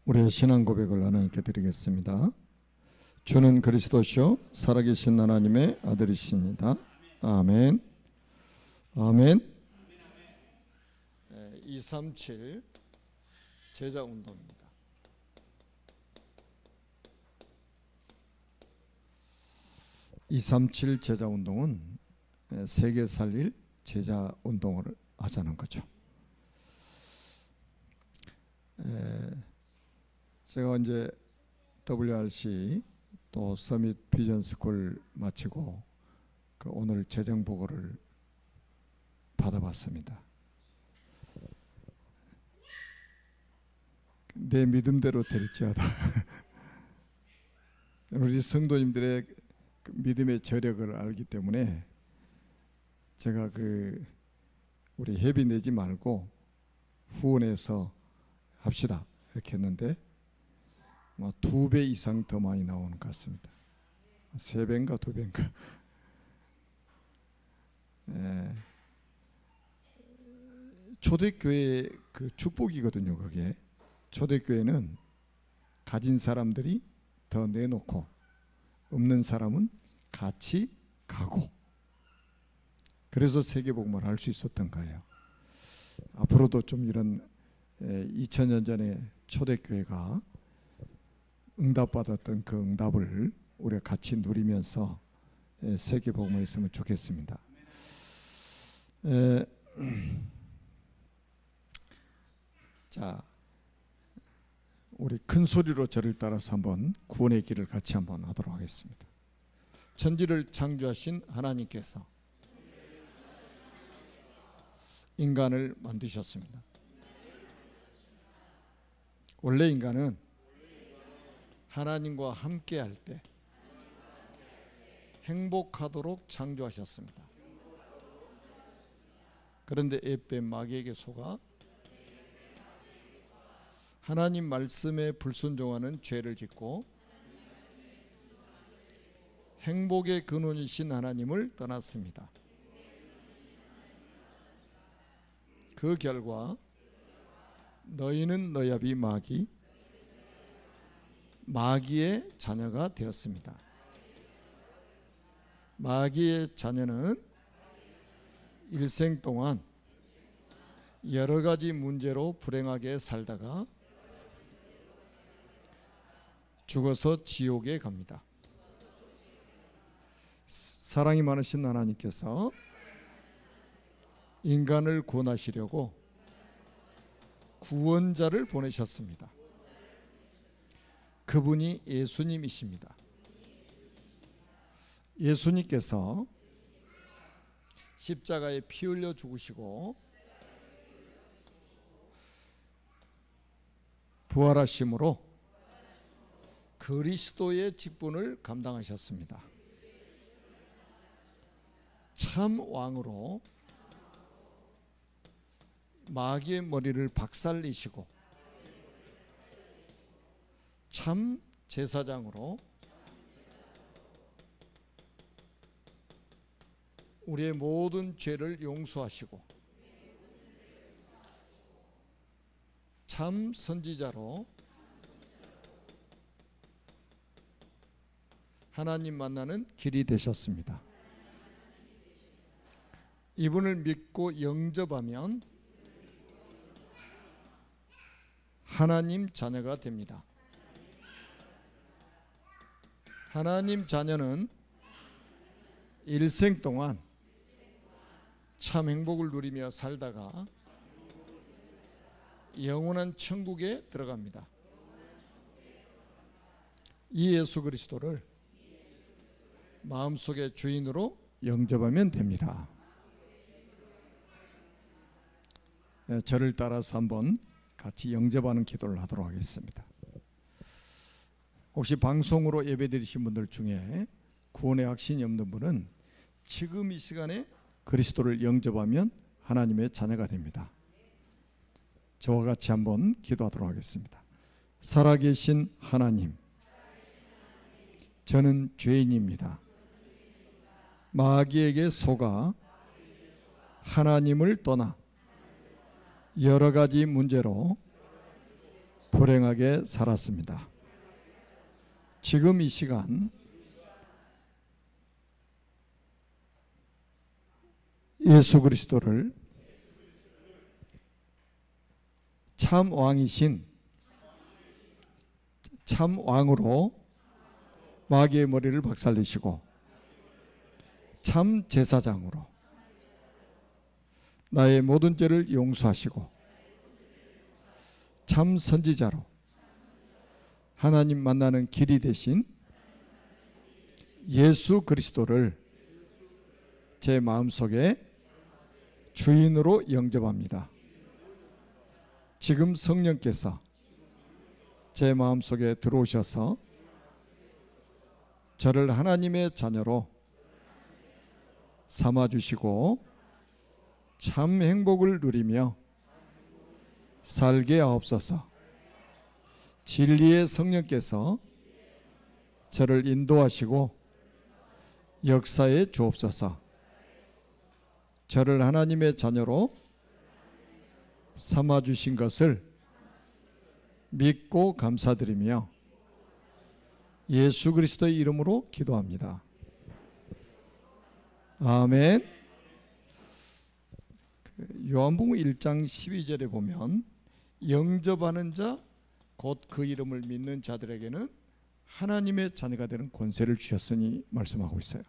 우리의 신앙 고백을 하나님께 드리겠습니다. 주는 그리스도시요 살아계신 하나님의 아들이십니다. 아멘. 아멘. 237 제자운동입니다. 237 제자운동은 세계 살릴 제자운동을 하자는 거죠. 제가 이제 WRC 또 서밋 비전스쿨 마치고 오늘 재정보고를 받아봤습니다. 내 믿음대로 될지어다. 우리 성도님들의 믿음의 저력을 알기 때문에 제가 우리 회비 내지 말고 후원해서 합시다 이렇게 했는데 2배 이상 더 많이 나오는 것 같습니다. 3배인가 2배인가. 초대교회 축복이거든요. 그게 초대교회는 가진 사람들이 더 내놓고 없는 사람은 같이 가고, 그래서 세계복음을 할 수 있었던 거예요. 앞으로도 좀 이런 2000년 전에 초대교회가 응답받았던 그 응답을 우리가 같이 누리면서 세계복음을 했으면 좋겠습니다. 자, 우리 큰 소리로 저를 따라서 한번 구원의 길을 같이 한번 하도록 하겠습니다. 천지를 창조하신 하나님께서 인간을 만드셨습니다. 원래 인간은 하나님과 함께 할 때 행복하도록 창조하셨습니다. 그런데 앳된 마귀에게 속아 하나님 말씀에 불순종하는 죄를 짓고 행복의 근원이신 하나님을 떠났습니다. 그 결과 너희는 너야비 마귀의 자녀가 되었습니다. 마귀의 자녀는 일생 동안 여러 가지 문제로 불행하게 살다가 죽어서 지옥에 갑니다. 사랑이 많으신 하나님께서 인간을 구원하시려고 구원자를 보내셨습니다. 그분이 예수님이십니다. 예수님께서 십자가에 피 흘려 죽으시고 부활하심으로 그리스도의 직분을 감당하셨습니다. 참 왕으로 마귀의 머리를 박살내시고 참 제사장으로 우리의 모든 죄를 용서하시고 참 선지자로 하나님 만나는 길이 되셨습니다. 이분을 믿고 영접하면 하나님 자녀가 됩니다. 하나님 자녀는 일생 동안 참 행복을 누리며 살다가 영원한 천국에 들어갑니다. 이 예수 그리스도를 마음속의 주인으로 영접하면 됩니다. 저를 따라서 한번 같이 영접하는 기도를 하도록 하겠습니다. 혹시 방송으로 예배드리신 분들 중에 구원의 확신이 없는 분은 지금 이 시간에 그리스도를 영접하면 하나님의 자녀가 됩니다. 저와 같이 한번 기도하도록 하겠습니다. 살아계신 하나님, 저는 죄인입니다. 마귀에게 속아 하나님을 떠나 여러 가지 문제로 불행하게 살았습니다. 지금 이 시간 예수 그리스도를 참 왕이신 참 왕으로 마귀의 머리를 박살내시고 참 제사장으로 나의 모든 죄를 용서하시고 참 선지자로 하나님 만나는 길이 되신 예수 그리스도를 제 마음속에 주인으로 영접합니다. 지금 성령께서 제 마음속에 들어오셔서 저를 하나님의 자녀로 삼아주시고 참 행복을 누리며 살게 하옵소서. 진리의 성령께서 저를 인도하시고 역사에 주옵소서. 저를 하나님의 자녀로 삼아주신 것을 믿고 감사드리며 예수 그리스도의 이름으로 기도합니다. 아멘. 요한복음 1장 12절에 보면 영접하는 자 곧 그 이름을 믿는 자들에게는 하나님의 자녀가 되는 권세를 주셨으니 말씀하고 있어요.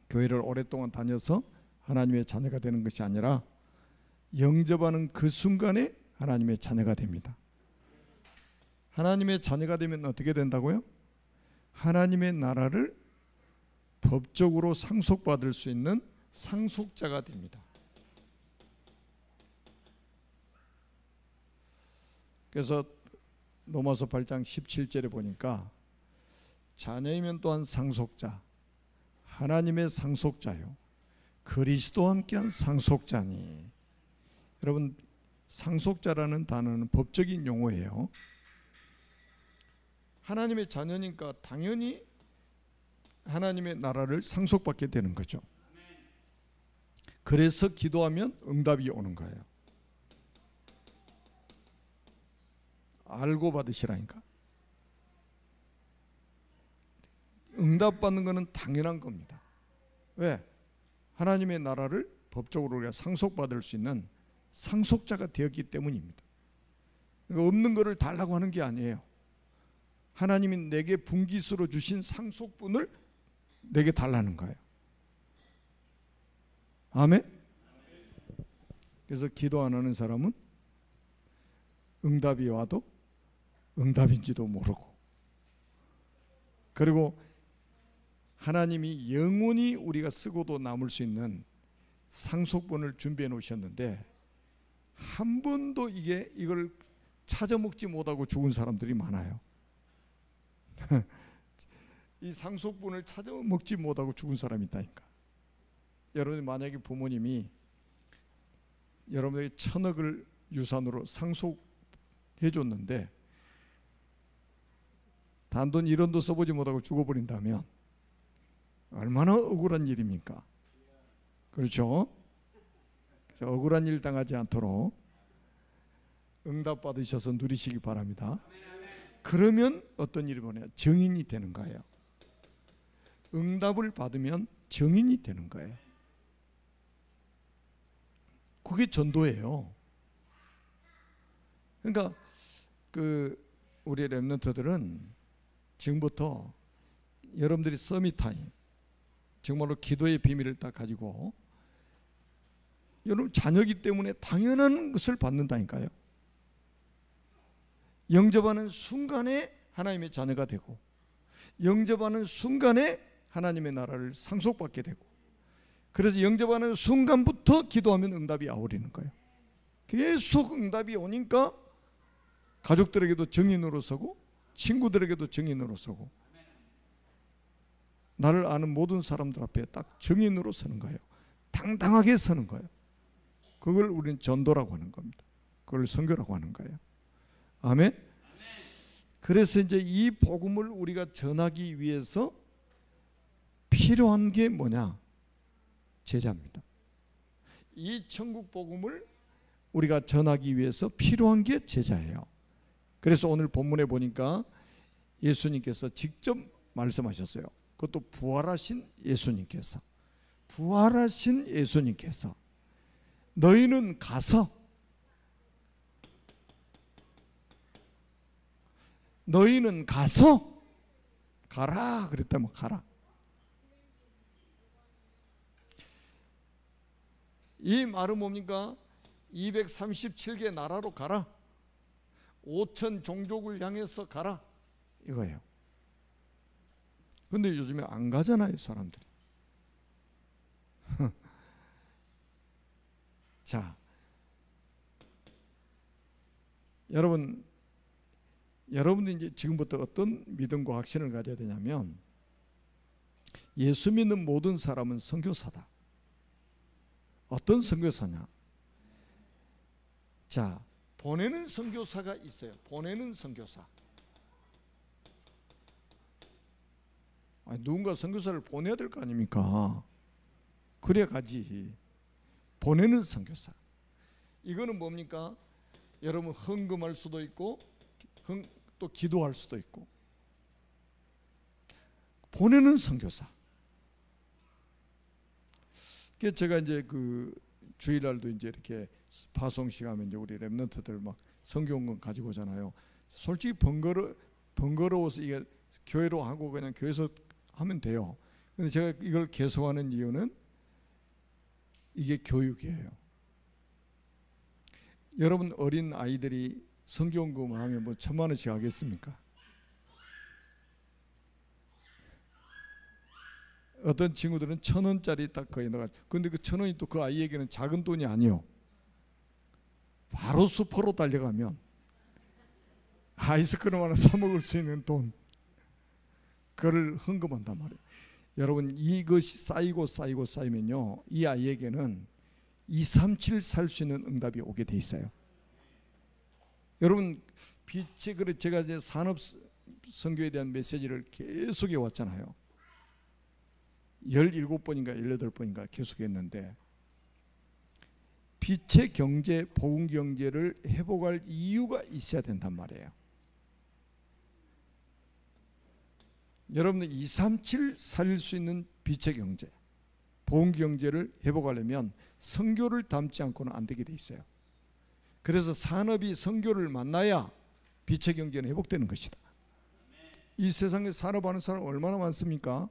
교회를 오랫동안 다녀서 하나님의 자녀가 되는 것이 아니라 영접하는 그 순간에 하나님의 자녀가 됩니다. 하나님의 자녀가 되면 어떻게 된다고요? 하나님의 나라를 법적으로 상속받을 수 있는 상속자가 됩니다. 그래서 로마서 8장 17절에 보니까 자녀이면 또한 상속자, 하나님의 상속자요 그리스도와 함께한 상속자니. 여러분, 상속자라는 단어는 법적인 용어예요. 하나님의 자녀니까 당연히 하나님의 나라를 상속받게 되는 거죠. 그래서 기도하면 응답이 오는 거예요. 알고 받으시라니까. 응답받는 것은 당연한 겁니다. 왜? 하나님의 나라를 법적으로 우리가 상속받을 수 있는 상속자가 되었기 때문입니다. 그러니까 없는 것을 달라고 하는 게 아니에요. 하나님이 내게 분깃으로 주신 상속분을 내게 달라는 거예요. 아멘? 그래서 기도 안 하는 사람은 응답이 와도 응답인지도 모르고, 그리고 하나님이 영원히 우리가 쓰고도 남을 수 있는 상속분을 준비해 놓으셨는데 한 번도 이걸 찾아 먹지 못하고 죽은 사람들이 많아요. 이 상속분을 찾아 먹지 못하고 죽은 사람이 있다니까. 여러분, 만약에 부모님이 여러분에게 1,000억을 유산으로 상속해 줬는데 단돈 1원도 써보지 못하고 죽어버린다면 얼마나 억울한 일입니까? 그렇죠? 그래서 억울한 일 당하지 않도록 응답 받으셔서 누리시기 바랍니다. 그러면 어떤 일이 뭐냐? 정인이 되는 거예요. 응답을 받으면 정인이 되는 거예요. 그게 전도예요. 그러니까 우리 렘넌트들은 지금부터 여러분들이 서밋타임 정말로 기도의 비밀을 딱 가지고 여러분 자녀이기 때문에 당연한 것을 받는다니까요. 영접하는 순간에 하나님의 자녀가 되고 영접하는 순간에 하나님의 나라를 상속받게 되고, 그래서 영접하는 순간부터 기도하면 응답이 아우리는 거예요. 계속 응답이 오니까 가족들에게도 정인으로 서고 친구들에게도 정인으로 서고 나를 아는 모든 사람들 앞에 딱 정인으로 서는 거예요. 당당하게 서는 거예요. 그걸 우리는 전도라고 하는 겁니다. 그걸 선교라고 하는 거예요. 아멘. 그래서 이제 이 복음을 우리가 전하기 위해서 필요한 게 뭐냐? 제자입니다. 이 천국 복음을 우리가 전하기 위해서 필요한 게 제자예요. 그래서 오늘 본문에 보니까 예수님께서 직접 말씀하셨어요. 그것도 부활하신 예수님께서 너희는 가서 가라 그랬다면 가라. 이 말은 뭡니까? 237개 나라로 가라. 5천 종족을 향해서 가라 이거예요. 근데 요즘에 안 가잖아요, 사람들이. 자, 여러분들이 이제 지금부터 어떤 믿음과 확신을 가져야 되냐면, 예수 믿는 모든 사람은 선교사다. 어떤 선교사냐? 자, 보내는 선교사가 있어요. 보내는 선교사. 아니, 누군가 선교사를 보내야 될 거 아닙니까? 그래야 가지. 보내는 선교사. 이거는 뭡니까? 여러분 헌금할 수도 있고 또 기도할 수도 있고. 보내는 선교사. 제가 이제 그 주일날도 이제 이렇게 파송식 하면 이제 우리 랩런트들 막 성경권 가지고 오잖아요. 솔직히 번거로워서 이게 교회로 하고 그냥 교회에서 하면 돼요. 근데 제가 이걸 계속하는 이유는 이게 교육이에요. 여러분 어린 아이들이 성경금 하면 뭐 1,000만 원씩 하겠습니까? 어떤 친구들은 1,000원짜리 딱 거의 넣어가지고, 근데 그 1,000원이 또 그 아이에게는 작은 돈이 아니요. 바로 슈퍼로 달려가면 아이스크림 하나 사 먹을 수 있는 돈, 그걸 헌금한단 말이에요. 여러분 이것이 쌓이면요, 이 아이에게는 2, 3, 7 살 수 있는 응답이 오게 돼 있어요. 여러분 제가 이제 산업 선교에 대한 메시지를 계속 해왔잖아요. 17번인가 18번인가 계속했는데, 빛의 경제, 복음 경제를 회복할 이유가 있어야 된단 말이에요. 여러분들 2, 3, 7 살릴 수 있는 빛의 경제, 복음 경제를 회복하려면 선교를 담지 않고는 안 되게 돼 있어요. 그래서 산업이 선교를 만나야 빛의 경제는 회복되는 것이다. 이 세상에 산업하는 사람 얼마나 많습니까?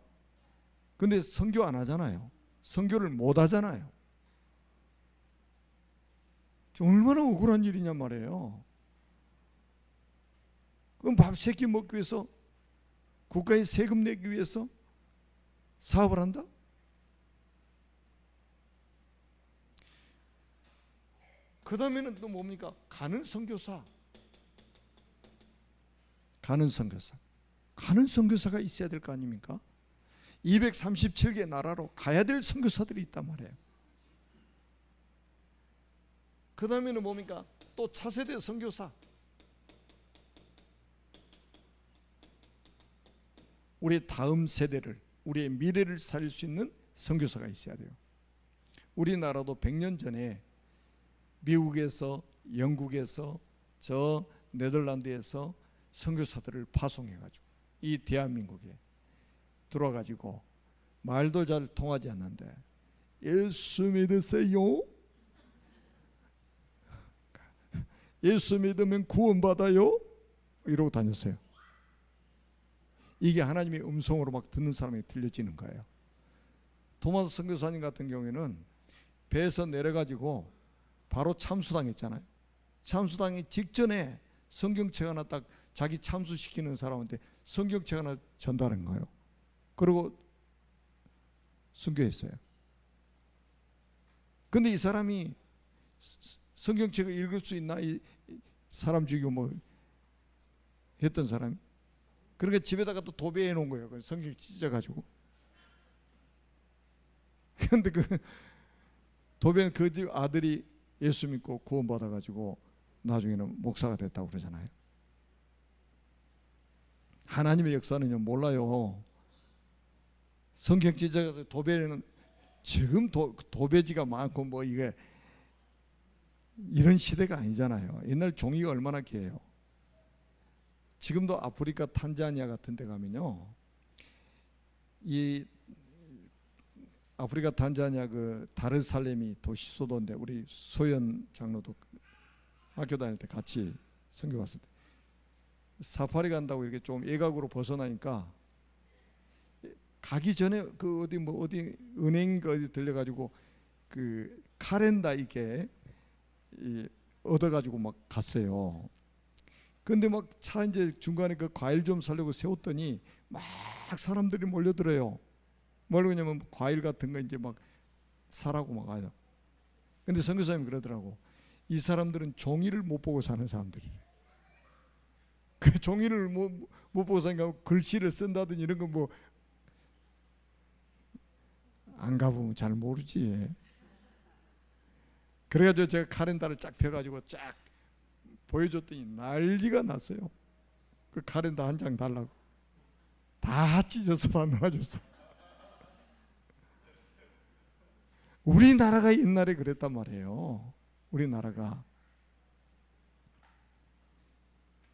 근데 선교 안 하잖아요. 선교를 못 하잖아요. 얼마나 억울한 일이냐 말이에요. 그럼 밥 3끼 먹기 위해서, 국가에 세금 내기 위해서 사업을 한다? 그 다음에는 또 뭡니까? 가는 선교사. 가는 선교사가 있어야 될 거 아닙니까? 237개 나라로 가야 될 선교사들이 있단 말이에요. 그 다음에는 뭡니까? 또 차세대 선교사. 우리의 다음 세대를, 우리의 미래를 살릴 수 있는 선교사가 있어야 돼요. 우리나라도 100년 전에 미국에서, 영국에서, 저 네덜란드에서 선교사들을 파송해가지고 이 대한민국에 들어와가지고 말도 잘 통하지 않는데 예수 믿으세요? 예수 믿으면 구원받아요? 이러고 다녔어요. 이게 하나님의 음성으로 막 듣는 사람이 들려지는 거예요. 도마스 선교사님 같은 경우에는 배에서 내려가지고 바로 참수당했잖아요. 참수당이 직전에 성경책 하나 딱 자기 참수시키는 사람한테 성경책 하나 전달한 거예요. 그리고 순교했어요. 근데 이 사람이 성경책을 읽을 수 있나? 이 사람 죽이고 뭐 했던 사람이. 그러니까 집에다가 또 도배해 놓은 거예요. 성경 찢어가지고. 근데 그 도배는 그 집 아들이 예수 믿고 구원받아가지고 나중에는 목사가 됐다고 그러잖아요. 하나님의 역사는요, 몰라요. 성경 찢어가지고 도배는 지금 도배지가 많고 뭐 이게 이런 시대가 아니잖아요. 옛날 종이가 얼마나 귀해요. 지금도 아프리카 탄자니아 같은 데 가면요, 이 아프리카 탄자니아 그 다르살렘이 도시 수도인데, 우리 소연 장로도 학교 다닐 때 같이 선교 갔을 때 사파리 간다고 이렇게 좀 외곽으로 벗어나니까 가기 전에 그 어디 은행 어디 들려가지고 그 카렌다 이게 얻어가지고 막 갔어요. 근데 막 차 이제 중간에 그 과일 좀 사려고 세웠더니 막 사람들이 몰려들어요. 뭘 그러냐면 과일 같은 거 이제 막 사라고 막 하죠. 근데 선교사님이 그러더라고. 이 사람들은 종이를 못 보고 사는 사람들이래. 그 종이를 못 보고 사니까 글씨를 쓴다든지 이런 거 뭐 안 가보면 잘 모르지. 그래가지고 제가 카렌다를 쫙 펴가지고 쫙 보여줬더니 난리가 났어요. 그 카렌다 한 장 달라고. 다 찢어서 다 놔줬어. 우리나라가 옛날에 그랬단 말이에요. 우리나라가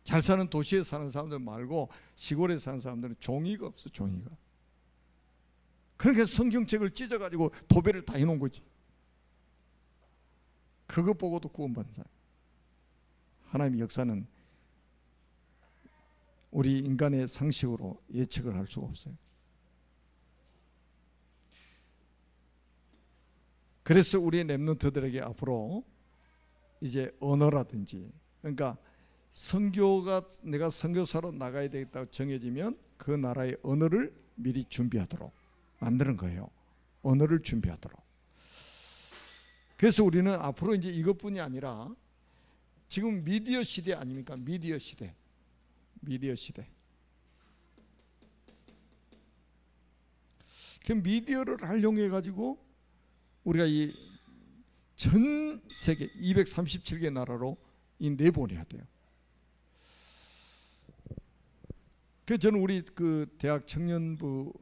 잘 사는 도시에 사는 사람들 말고 시골에 사는 사람들은 종이가 없어. 종이가. 그러니까 성경책을 찢어가지고 도배를 다 해놓은 거지. 그거 보고도 구원받는 사람. 하나님의 역사는 우리 인간의 상식으로 예측을 할 수가 없어요. 그래서 우리 렘넌트들에게 앞으로 이제 언어라든지, 그러니까 선교가 내가 선교사로 나가야 되겠다고 정해지면 그 나라의 언어를 미리 준비하도록 만드는 거예요. 언어를 준비하도록. 그래서 우리는 앞으로 이제 이것뿐이 아니라 지금 미디어 시대 아닙니까? 미디어 시대. 미디어 시대. 그 미디어를 활용해 가지고 우리가 이 전 세계 237개 나라로 이 내보내야 돼요. 그래서 저는 우리 그 대학 청년부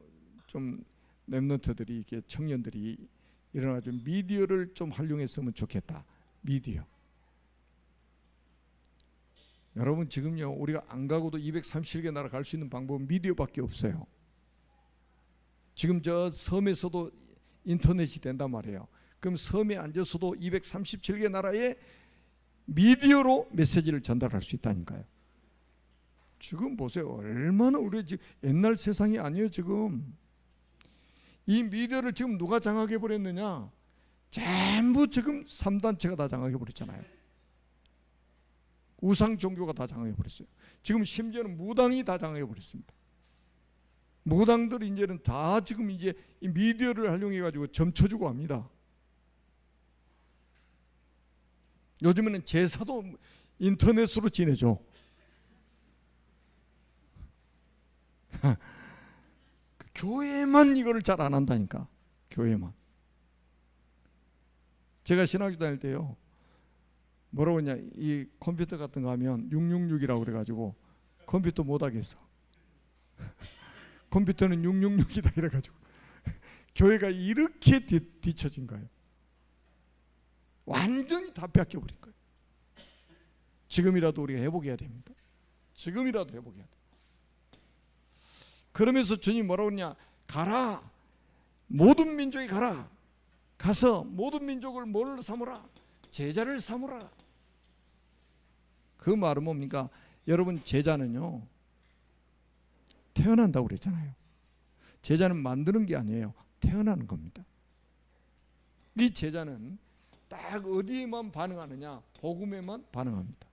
좀 렘넌트들이 이렇게 청년들이 일어나가지고 미디어를 좀 활용했으면 좋겠다. 미디어. 여러분 지금요 우리가 안 가고도 237개 나라 갈 수 있는 방법은 미디어밖에 없어요. 지금 저 섬에서도 인터넷이 된단 말이에요. 그럼 섬에 앉아서도 237개 나라의 미디어로 메시지를 전달할 수 있다니까요. 지금 보세요. 얼마나 우리 지금 옛날 세상이 아니에요. 지금 이 미디어를 지금 누가 장악해 버렸느냐? 전부 지금 3단체가 다 장악해 버렸잖아요. 우상 종교가 다 장악해 버렸어요. 지금 심지어는 무당이 다 장악해 버렸습니다. 무당들이 이제는 다 지금 이제 이 미디어를 활용해 가지고 점쳐주고 합니다. 요즘에는 제사도 인터넷으로 지내죠. 교회만 이거를 잘 안 한다니까. 교회만. 제가 신학교 다닐 때요, 뭐라고 했냐, 이 컴퓨터 같은 거 하면 666이라고 그래가지고 컴퓨터 못 하겠어. 컴퓨터는 666이다 이래가지고 교회가 이렇게 뒤처진 거예요. 완전히 다 뺏겨버린 거예요. 지금이라도 우리가 회복해야 됩니다. 지금이라도 회복해야 돼. 그러면서 주님 뭐라고 했냐? 가라. 모든 민족이 가라. 가서 모든 민족을 뭘 삼으라? 제자를 삼으라. 그 말은 뭡니까? 여러분 제자는요 태어난다고 그랬잖아요. 제자는 만드는 게 아니에요. 태어나는 겁니다. 이 제자는 딱 어디에만 반응하느냐? 복음에만 반응합니다.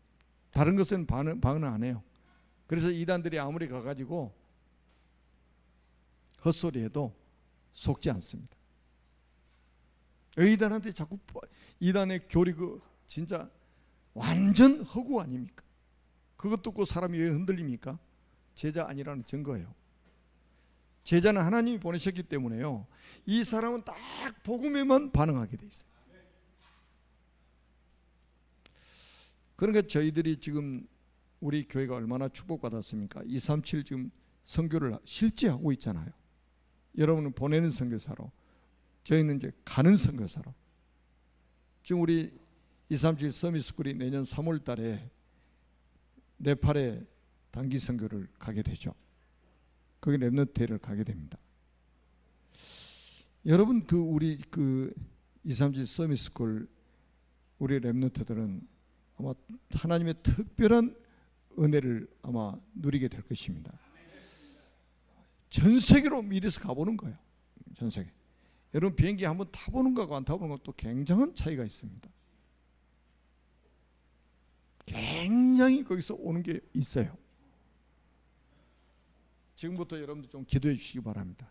다른 것은 반응 안 해요. 그래서 이단들이 아무리 가가지고 헛소리해도 속지 않습니다. 이단한테 자꾸 이단의 교리 그 진짜 완전 허구 아닙니까? 그것 듣고 사람이 왜 흔들립니까? 제자 아니라는 증거예요. 제자는 하나님이 보내셨기 때문에요. 이 사람은 딱 복음에만 반응하게 돼 있어요. 그러니까 저희들이 지금 우리 교회가 얼마나 축복받았습니까? 237 지금 선교를 실제 하고 있잖아요. 여러분은 보내는 선교사로, 저희는 이제 가는 선교사로. 지금 우리 237 서밋스쿨이 내년 3월 달에 네팔에 단기 선교를 가게 되죠. 거기 렘넌트회를 가게 됩니다. 여러분 우리 237 서밋스쿨 우리 렘넌트들은 아마 하나님의 특별한 은혜를 아마 누리게 될 것입니다. 전 세계로 미리서 가보는 거예요. 전 세계. 여러분 비행기 한번 타보는 거하고 안 타보는 것도 굉장한 차이가 있습니다. 굉장히 거기서 오는 게 있어요. 지금부터 여러분들 좀 기도해 주시기 바랍니다.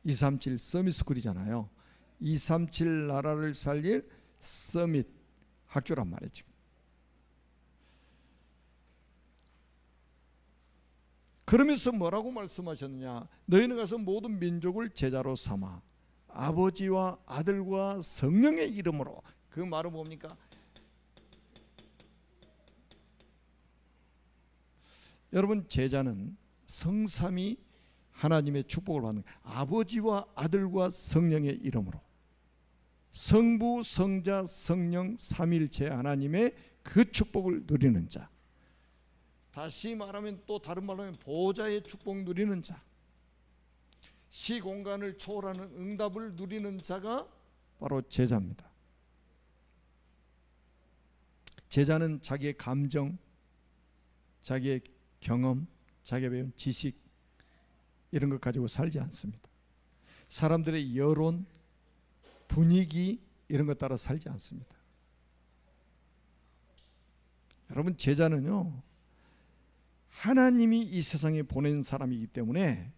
237 서밋스쿨이잖아요. 237 나라를 살릴 서밋 학교란 말이에요. 지금. 그러면서 뭐라고 말씀하셨느냐? 너희는 가서 모든 민족을 제자로 삼아 아버지와 아들과 성령의 이름으로. 그 말은 뭡니까? 여러분 제자는 성삼위 하나님의 축복을 받는 거예요. 아버지와 아들과 성령의 이름으로. 성부, 성자, 성령 삼위일체 하나님의 그 축복을 누리는 자. 다시 말하면 또 다른 말로 하면 보좌의 축복 누리는 자. 시공간을 초월하는 응답을 누리는 자가 바로 제자입니다. 제자는 자기의 감정, 자기의 경험, 자기가 배운 지식 이런 것 가지고 살지 않습니다. 사람들의 여론, 분위기 이런 것 따라 살지 않습니다. 여러분 제자는요 하나님이 이 세상에 보낸 사람이기 때문에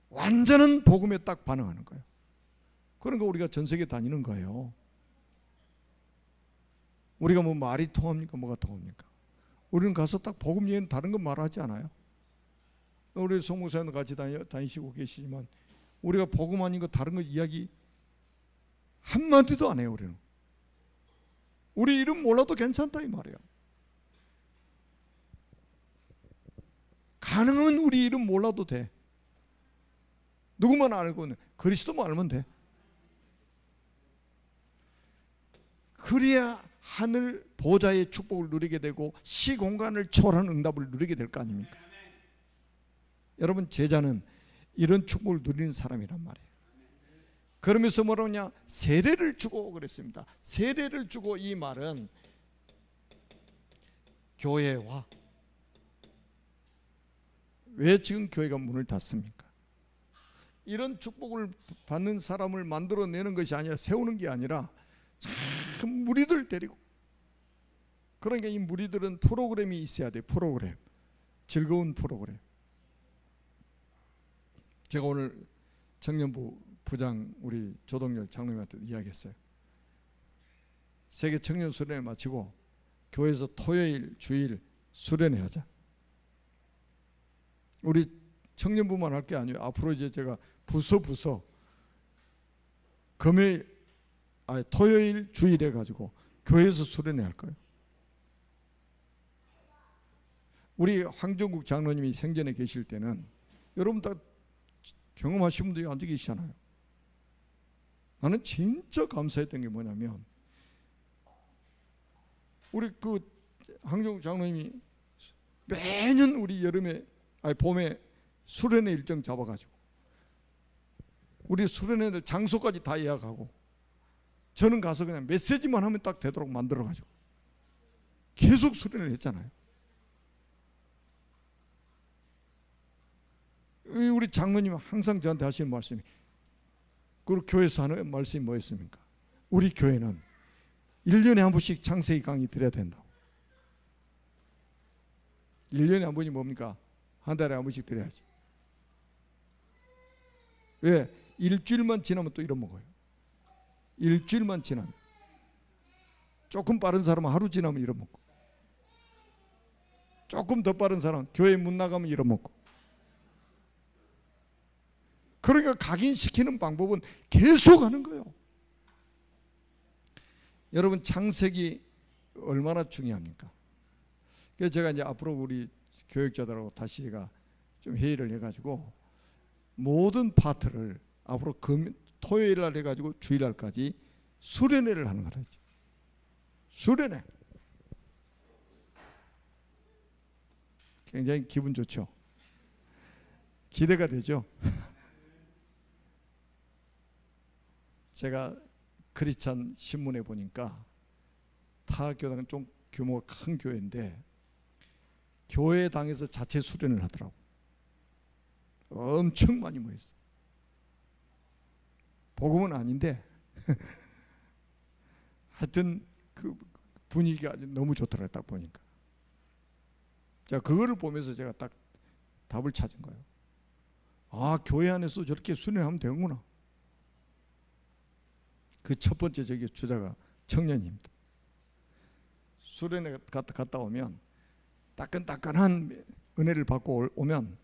완전한 복음에 딱 반응하는 거예요. 그러니까 우리가 전 세계 다니는 거예요. 우리가 뭐 말이 통합니까? 뭐가 통합니까? 우리는 가서 딱 복음 외에는 다른 건 말하지 않아요. 우리 송목사님도 같이 다니시고 계시지만 우리가 복음 아닌 거 다른 거 이야기 한마디도 안 해요. 우리는. 우리 이름 몰라도 괜찮다 이 말이에요. 가능하면 우리 이름 몰라도 돼. 누구만 알고는 그리스도만 알면 돼. 그래야 하늘 보좌의 축복을 누리게 되고 시공간을 초월하는 응답을 누리게 될 거 아닙니까? 여러분 제자는 이런 축복을 누리는 사람이란 말이에요. 그러면서 뭐라냐? 세례를 주고 그랬습니다. 세례를 주고 이 말은 교회와 왜 지금 교회가 문을 닫습니까? 이런 축복을 받는 사람을 만들어내는 것이 아니라 세우는 게 아니라 참 무리들 데리고 그러니까 이 무리들은 프로그램이 있어야 돼요. 프로그램. 즐거운 프로그램. 제가 오늘 청년부 부장 우리 조동열 장로님한테 이야기했어요. 세계 청년 수련회 마치고 교회에서 토요일 주일 수련회 하자. 우리 청년부만 할 게 아니에요. 앞으로 이제 제가 부서 금요일 토요일 주일 해가지고 교회에서 수련회 할 거예요. 우리 황정국 장로님이 생전에 계실 때는 여러분 다 경험하신 분들이 앉아 계시잖아요. 나는 진짜 감사했던 게 뭐냐면 우리 그 황정국 장로님이 매년 우리 봄에 수련회 일정 잡아가지고 우리 수련회들 장소까지 다 예약하고 저는 가서 그냥 메시지만 하면 딱 되도록 만들어가지고 계속 수련을 했잖아요. 우리 장로님은 항상 저한테 하시는 말씀이 그리고 교회에서 하는 말씀이 뭐였습니까? 우리 교회는 1년에 한 번씩 창세기 강의 드려야 된다고. 1년에 한 번이 뭡니까? 한 달에 한 번씩 드려야지. 왜? 일주일만 지나면 또 잃어먹어요. 일주일만 지나면. 조금 빠른 사람은 하루 지나면 잃어먹고 조금 더 빠른 사람은 교회 문 나가면 잃어먹고. 그러니까 각인시키는 방법은 계속 하는 거예요. 여러분 창세기 얼마나 중요합니까? 그래서 제가 이제 앞으로 우리 교육자들하고 다시 제가 좀 회의를 해가지고 모든 파트를 앞으로 토요일 날 해가지고 주일날까지 수련회를 하는 거다. 수련회. 굉장히 기분 좋죠. 기대가 되죠. 제가 크리스찬 신문에 보니까 타교당은 좀 규모가 큰 교회인데 교회당에서 자체 수련을 하더라고. 엄청 많이 모였어. 복음은 아닌데 하여튼 그 분위기가 아주 너무 좋더라고요. 딱 보니까. 자, 그거를 보면서 제가 딱 답을 찾은 거예요. 아, 교회 안에서 저렇게 수련하면 되는구나. 그 첫 번째 저기 주자가 청년입니다. 수련회 갔다 오면 따끈따끈한 은혜를 받고 오면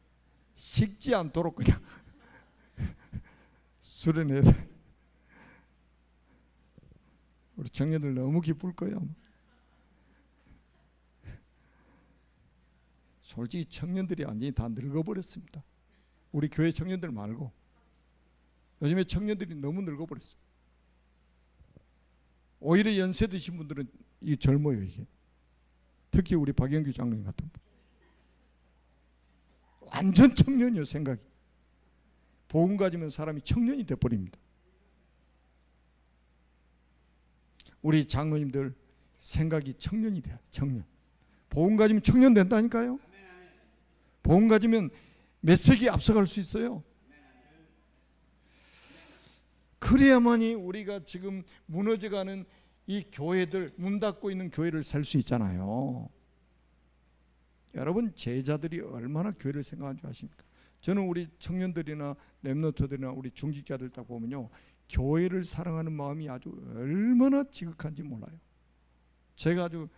식지 않도록 그냥 수련회에서 우리 청년들 너무 기쁠 거예요. 솔직히 청년들이 완전히 다 늙어버렸습니다. 우리 교회 청년들 말고 요즘에 청년들이 너무 늙어버렸어요. 오히려 연세 드신 분들은 이 젊어요. 이게 특히 우리 박영규 장로님 같은 분 완전 청년이요. 생각이 복음 가지면 사람이 청년이 돼버립니다. 우리 장로님들 생각이 청년이 돼요. 청년. 복음 가지면 청년 된다니까요. 복음 가지면 몇 세기 앞서갈 수 있어요. 그래야만이 우리가 지금 무너져가는 이 교회들, 문 닫고 있는 교회를 살 수 있잖아요. 여러분, 제자들이 얼마나 교회를 생각하는 줄 아십니까? 저는 우리 청년들이나 렘넌트들이나 우리 중직자들 딱 보면요, 교회를 사랑하는 마음이 아주 얼마나 지극한지 몰라요. 제가 아주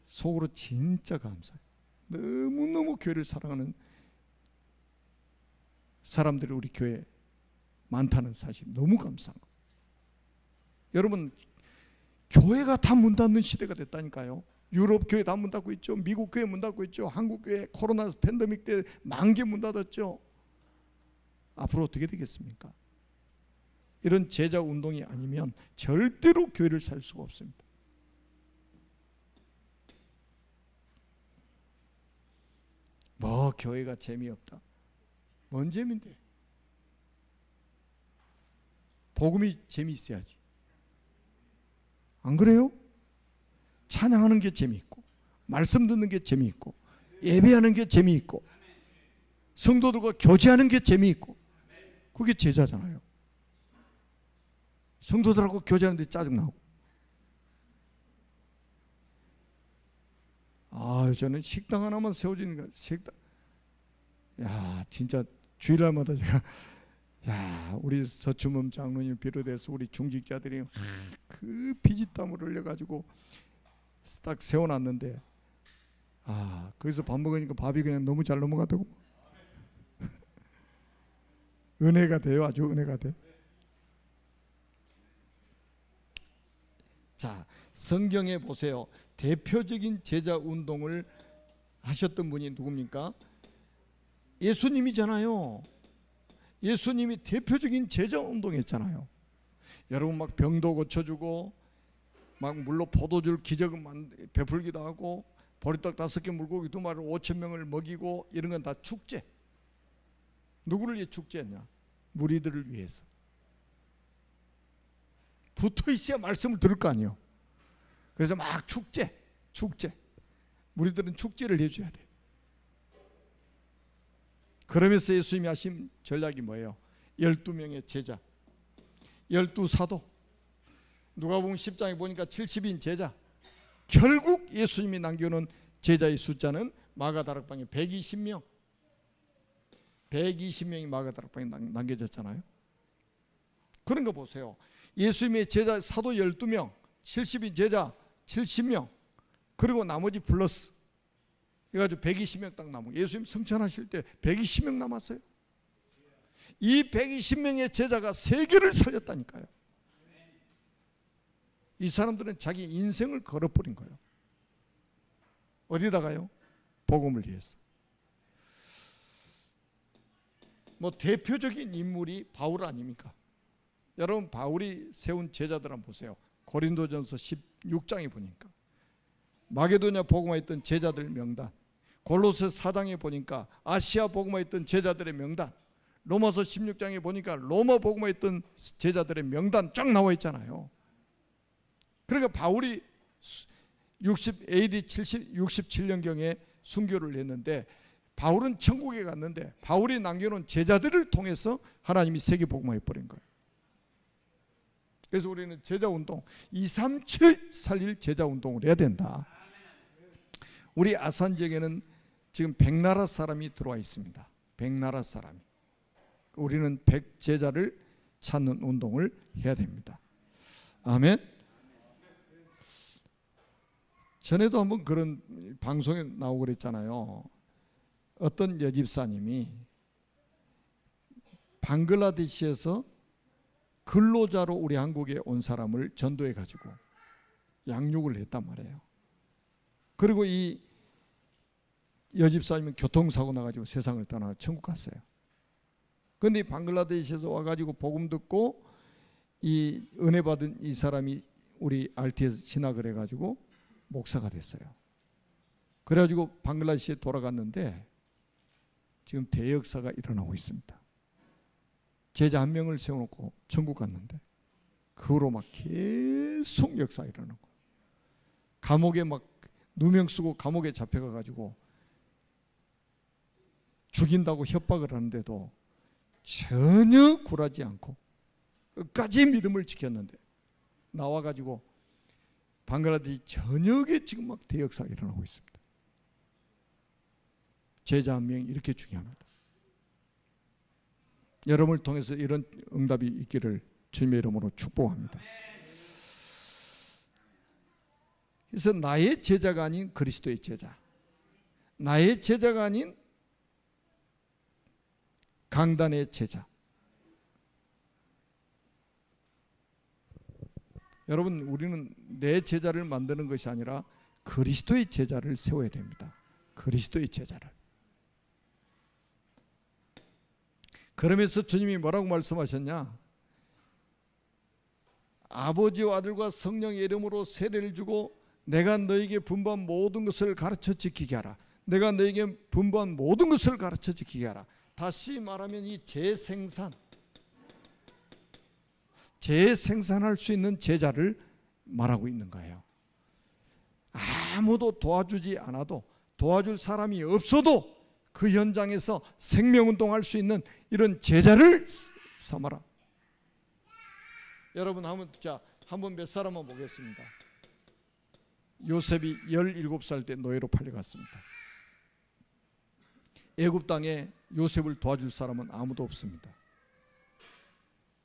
속으로 진짜 감사해요. 너무너무 교회를 사랑하는 사람들이 우리 교회에 많다는 사실 너무 감사한 거예요. 여러분, 교회가 다 문 닫는 시대가 됐다니까요. 유럽 교회 다 문 닫고 있죠. 미국 교회 문 닫고 있죠. 한국 교회 코로나 팬데믹 때 만개 문 닫았죠. 앞으로 어떻게 되겠습니까? 이런 제자 운동이 아니면 절대로 교회를 살 수가 없습니다. 뭐 교회가 재미없다. 뭔 재미인데? 복음이 재미있어야지. 안 그래요? 찬양하는 게 재미있고, 말씀 듣는 게 재미있고, 예배하는 게 재미있고, 성도들과 교제하는 게 재미있고, 그게 제자잖아요. 성도들하고 교제하는데 짜증나고. 아, 저는 식당 하나만 세워지니까 식당. 야, 진짜 주일날마다 제가 우리 서춘범 장로님 비롯해서 우리 중직자들이 그 피지땀을 흘려가지고 딱 세워놨는데, 거기서 밥 먹으니까 밥이 그냥 너무 잘 넘어가더고. 은혜가 돼요. 아주 은혜가 돼. 자, 성경에 보세요. 대표적인 제자 운동을 하셨던 분이 누굽니까? 예수님이잖아요. 예수님이 대표적인 제자 운동했잖아요. 여러분, 막 병도 고쳐주고, 막 물로 포도주를 기적을 베풀기도 하고, 보리떡 5개 물고기 2마리 5,000명을 먹이고, 이런 건 다 축제. 누구를 위해 축제했냐? 무리들을 위해서. 붙어 있어야 말씀을 들을 거 아니에요. 그래서 막 축제. 무리들은 축제를 해줘야 돼. 그러면서 예수님이 하신 전략이 뭐예요? 12명의 제자, 12사도, 누가복음 10장에 보니까 70인 제자. 결국 예수님이 남겨놓은 제자의 숫자는 마가다락방에 120명. 120명이 마가다락방에 남겨졌잖아요. 그런 거 보세요. 예수님의 제자 사도 12명, 70인 제자 70명, 그리고 나머지 플러스 그래가지고 120명 딱 남고, 예수님 성찬하실 때 120명 남았어요. 이 120명의 제자가 세계를 살렸다니까요. 이 사람들은 자기 인생을 걸어버린 거예요. 어디다가요? 복음을 위해서. 뭐 대표적인 인물이 바울 아닙니까? 여러분 바울이 세운 제자들 한번 보세요. 고린도전서 16장에 보니까 마게도냐 복음화에 있던 제자들 명단, 골로새 4장에 보니까 아시아 복음화에 있던 제자들의 명단, 로마서 16장에 보니까 로마 복음화에 있던 제자들의 명단 쫙 나와 있잖아요. 그러니까 바울이 AD 67년경에 순교를 했는데 바울은 천국에 갔는데 바울이 남겨놓은 제자들을 통해서 하나님이 세계 복음화해 버린 거예요. 그래서 우리는 제자운동 237 살릴 제자운동을 해야 된다. 우리 아산 지역에는 지금 100나라 사람이 들어와 있습니다. 100나라 사람이. 우리는 100제자를 찾는 운동을 해야 됩니다. 아멘. 전에도 한번 그런 방송에 나오고 그랬잖아요. 어떤 여집사님이 방글라데시에서 근로자로 우리 한국에 온 사람을 전도해 가지고 양육을 했단 말이에요. 그리고 이 여집사님은 교통사고 나가지고 세상을 떠나 천국 갔어요. 그런데 방글라데시에서 와가지고 복음 듣고 이 은혜 받은 이 사람이 우리 RT에서 진학을 해가지고 목사가 됐어요. 그래가지고 방글라데시에 돌아갔는데 지금 대역사가 일어나고 있습니다. 제자 한 명을 세워놓고 천국 갔는데 그 후로 막 계속 역사 일어나고 감옥에 막 누명 쓰고 감옥에 잡혀가가지고 죽인다고 협박을 하는데도 전혀 굴하지 않고 끝까지 믿음을 지켰는데 나와가지고 방글라데시 전역에 지금 막 대역사가 일어나고 있습니다. 제자 한 명이 이렇게 중요합니다. 여러분을 통해서 이런 응답이 있기를 주님의 이름으로 축복합니다. 그래서 나의 제자가 아닌 그리스도의 제자, 나의 제자가 아닌 강단의 제자. 여러분, 우리는 내 제자를 만드는 것이 아니라 그리스도의 제자를 세워야 됩니다. 그리스도의 제자를. 그러면서 주님이 뭐라고 말씀하셨냐? 아버지와 아들과 성령의 이름으로 세례를 주고 내가 너에게 분부한 모든 것을 가르쳐 지키게 하라. 내가 너에게 분부한 모든 것을 가르쳐 지키게 하라. 다시 말하면 이 재생산할 수 있는 제자를 말하고 있는 거예요. 아무도 도와주지 않아도, 도와줄 사람이 없어도 그 현장에서 생명운동할 수 있는 이런 제자를 삼아라. 여러분 한번 몇 사람만 보겠습니다. 요셉이 17살 때 노예로 팔려갔습니다. 애굽 땅에 요셉을 도와줄 사람은 아무도 없습니다.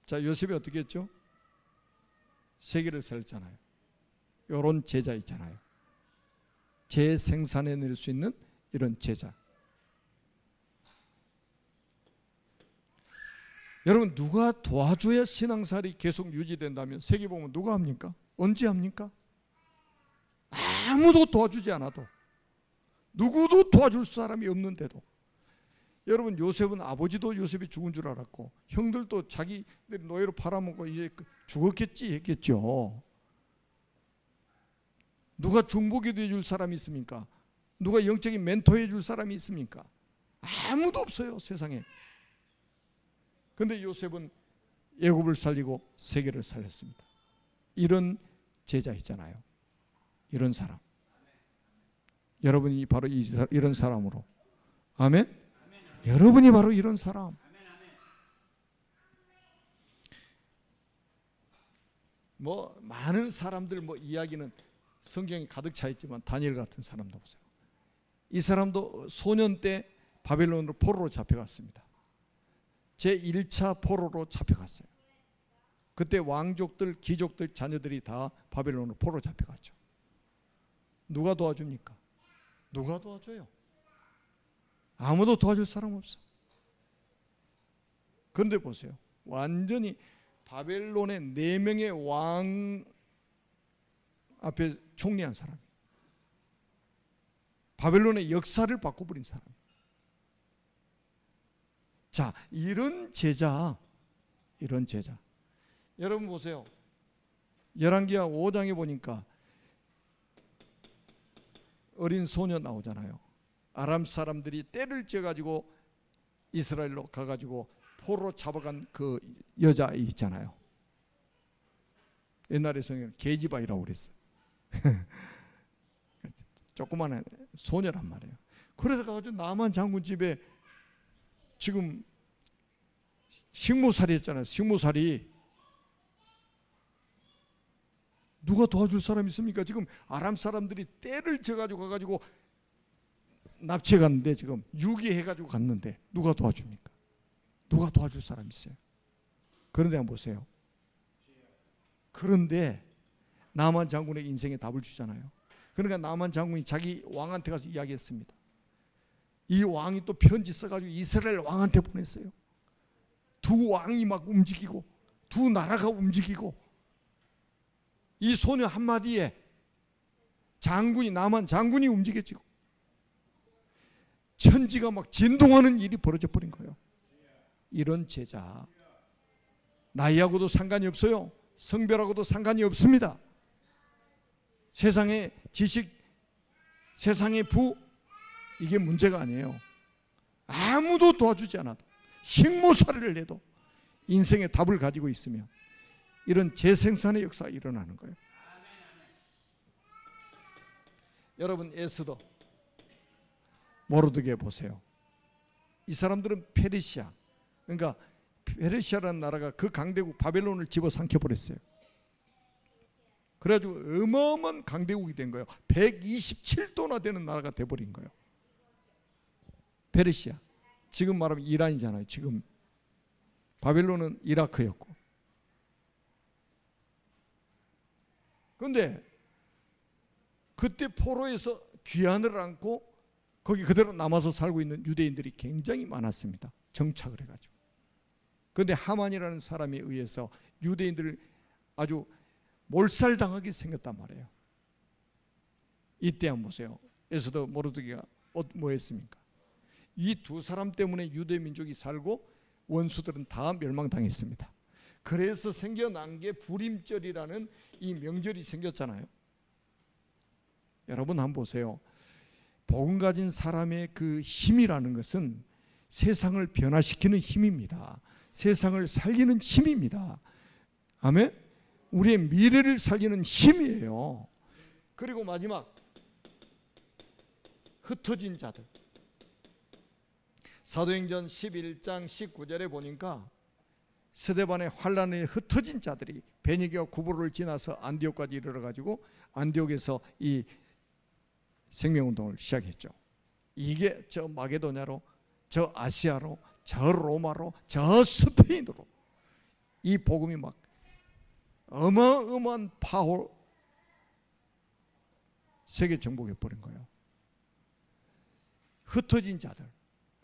자, 요셉이 어떻게 했죠? 세계를 살렸잖아요. 이런 제자 있잖아요. 재생산해낼 수 있는 이런 제자. 여러분, 누가 도와줘야 신앙생활이 계속 유지된다면 세계 보면 누가 합니까? 언제 합니까? 아무도 도와주지 않아도, 누구도 도와줄 사람이 없는데도. 여러분, 요셉은 아버지도 요셉이 죽은 줄 알았고 형들도 자기들이 노예로 팔아먹고 이제 죽었겠지 했겠죠. 누가 중보기도 해줄 사람이 있습니까? 누가 영적인 멘토해 줄 사람이 있습니까? 아무도 없어요, 세상에. 그런데 요셉은 애굽을 살리고 세계를 살렸습니다. 이런 제자 있잖아요. 이런 사람. 여러분이 바로 이런 사람으로. 아멘? 여러분이 바로 이런 사람. 뭐 많은 사람들 이야기는 성경에 가득 차 있지만 다니엘 같은 사람도 보세요. 이 사람도 소년 때 바벨론으로 포로로 잡혀갔습니다. 제1차 포로로 잡혀갔어요. 그때 왕족들, 귀족들, 자녀들이 다 바벨론으로 포로로 잡혀갔죠. 누가 도와줍니까? 누가 도와줘요? 아무도 도와줄 사람 없어. 그런데 보세요. 완전히 바벨론의 4명의 왕 앞에 총리한 사람. 바벨론의 역사를 바꿔버린 사람. 자, 이런 제자. 여러분 보세요. 열왕기하 5장에 보니까 어린 소녀 나오잖아요. 아람 사람들이 떼를 쪄가지고 이스라엘로 가가지고 포로 잡아간 그 여자아이 있잖아요. 옛날에 성경 계집아이라고 그랬어요. 조그마한 소녀란 말이에요. 그래서 가지고 나만 장군 집에 지금 식모살이 했잖아요. 식모살이. 누가 도와줄 사람이 있습니까? 지금 아람 사람들이 떼를 져가지고 가가지고 납치해 갔는데, 지금 유기해가지고 갔는데 누가 도와줍니까? 누가 도와줄 사람이 있어요? 그런데 한번 보세요. 그런데 나만 장군에게 인생의 답을 주잖아요. 그러니까 나만 장군이 자기 왕한테 가서 이야기했습니다. 이 왕이 또 편지 써가지고 이스라엘 왕한테 보냈어요. 두 왕이 막 움직이고 두 나라가 움직이고 이 소녀 한마디에 장군이, 나만 장군이 움직여지고 천지가 막 진동하는 일이 벌어져 버린 거예요. 이런 제자, 나이하고도 상관이 없어요. 성별하고도 상관이 없습니다. 세상의 지식, 세상의 부, 이게 문제가 아니에요. 아무도 도와주지 않아도, 식모살이를 해도 인생의 답을 가지고 있으면 이런 재생산의 역사가 일어나는 거예요. 여러분, 에스더, 모르드게 보세요. 이 사람들은 페르시아, 그러니까 페르시아라는 나라가 그 강대국 바벨론을 집어삼켜 버렸어요. 그래가지고 어마어마한 강대국이 된 거예요. 127도나 되는 나라가 돼버린 거예요. 페르시아, 지금 말하면 이란이잖아요. 지금 바벨론은 이라크였고. 그런데 그때 포로에서 귀환을 안고 거기 그대로 남아서 살고 있는 유대인들이 굉장히 많았습니다. 정착을 해가지고. 그런데 하만이라는 사람에 의해서 유대인들을 아주 몰살당하게 생겼단 말이에요. 이때 한번 보세요. 에스더, 모르드게가 뭐 했습니까? 이 두 사람 때문에 유대 민족이 살고 원수들은 다 멸망당했습니다. 그래서 생겨난 게 불임절이라는 이 명절이 생겼잖아요. 여러분 한번 보세요. 복음 가진 사람의 그 힘이라는 것은 세상을 변화시키는 힘입니다. 세상을 살리는 힘입니다. 아멘? 우리의 미래를 살리는 힘이에요. 그리고 마지막, 흩어진 자들. 사도행전 11장 19절에 보니까 스데반의 환란에 흩어진 자들이 베니게와 구브로를 지나서 안디옥까지 이르러가지고 안디옥에서 이 생명운동을 시작했죠. 이게 저 마게도냐로, 저 아시아로, 저 로마로, 저 스페인으로 이 복음이 막 어마어마한 파워, 세계 정복해버린 거예요. 흩어진 자들,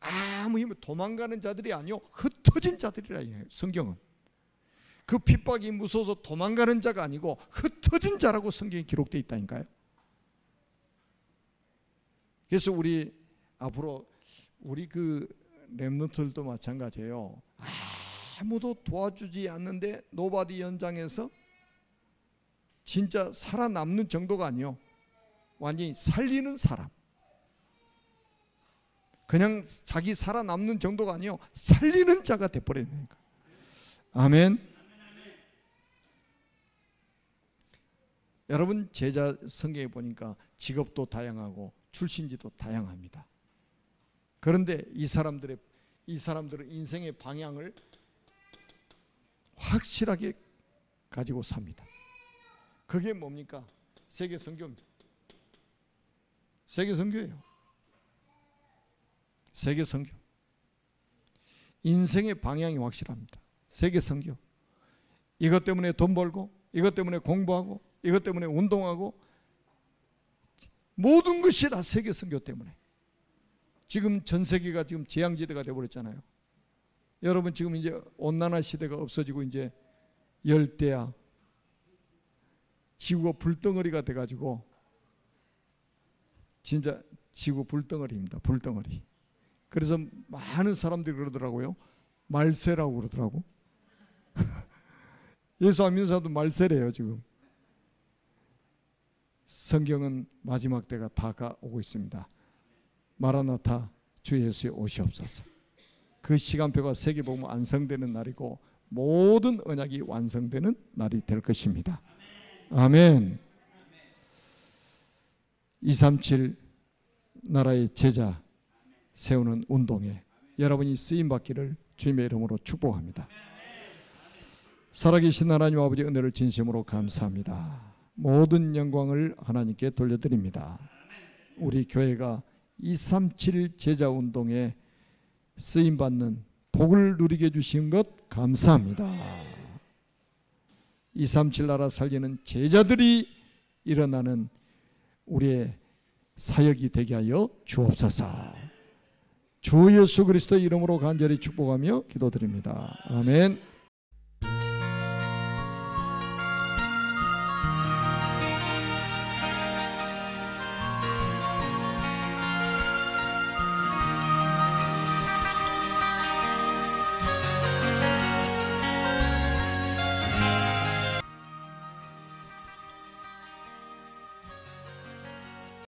아무 힘, 도망가는 자들이 아니요, 흩어진 자들이라 해요. 성경은 그 핍박이 무서워서 도망가는 자가 아니고 흩어진 자라고 성경에 기록되어 있다니까요. 그래서 우리 앞으로 우리 그 렘넌트들도 마찬가지예요. 아무도 도와주지 않는데 노바디 현장에서 진짜 살아남는 정도가 아니요, 완전히 살리는 사람, 그냥 자기 살아남는 정도가 아니요, 살리는 자가 돼버리니까. 아멘. 여러분, 제자 성경에 보니까 직업도 다양하고 출신지도 다양합니다. 그런데 이 사람들은 인생의 방향을 확실하게 가지고 삽니다. 그게 뭡니까? 세계 선교입니다. 세계 선교예요. 세계 선교. 인생의 방향이 확실합니다. 세계 선교. 이것 때문에 돈 벌고, 이것 때문에 공부하고, 이것 때문에 운동하고, 모든 것이 다 세계 선교 때문에. 지금 전 세계가 지금 재앙지대가 되어버렸잖아요. 여러분, 지금 이제 온난화 시대가 없어지고 이제 열대야, 지구가 불덩어리가 돼가지고, 진짜 지구 불덩어리입니다. 불덩어리. 그래서 많은 사람들이 그러더라고요. 말세라고 그러더라고. 예수 안 믿는 사람도 말세래요 지금. 성경은 마지막 때가 다가오고 있습니다. 마라나타 주 예수의 오시옵소서. 그 시간표가 세계복음 완성되는 날이고 모든 언약이 완성되는 날이 될 것입니다. 아멘. 237 나라의 제자 세우는 운동에 여러분이 쓰임받기를 주님의 이름으로 축복합니다. 살아계신 하나님 아버지 은혜를 진심으로 감사합니다. 모든 영광을 하나님께 돌려드립니다. 우리 교회가 237 제자 운동에 쓰임받는 복을 누리게 해주신 것 감사합니다. 237 나라 살리는 제자들이 일어나는 우리의 사역이 되게 하여 주옵소서. 주 예수 그리스도의 이름으로 간절히 축복하며 기도드립니다. 아멘.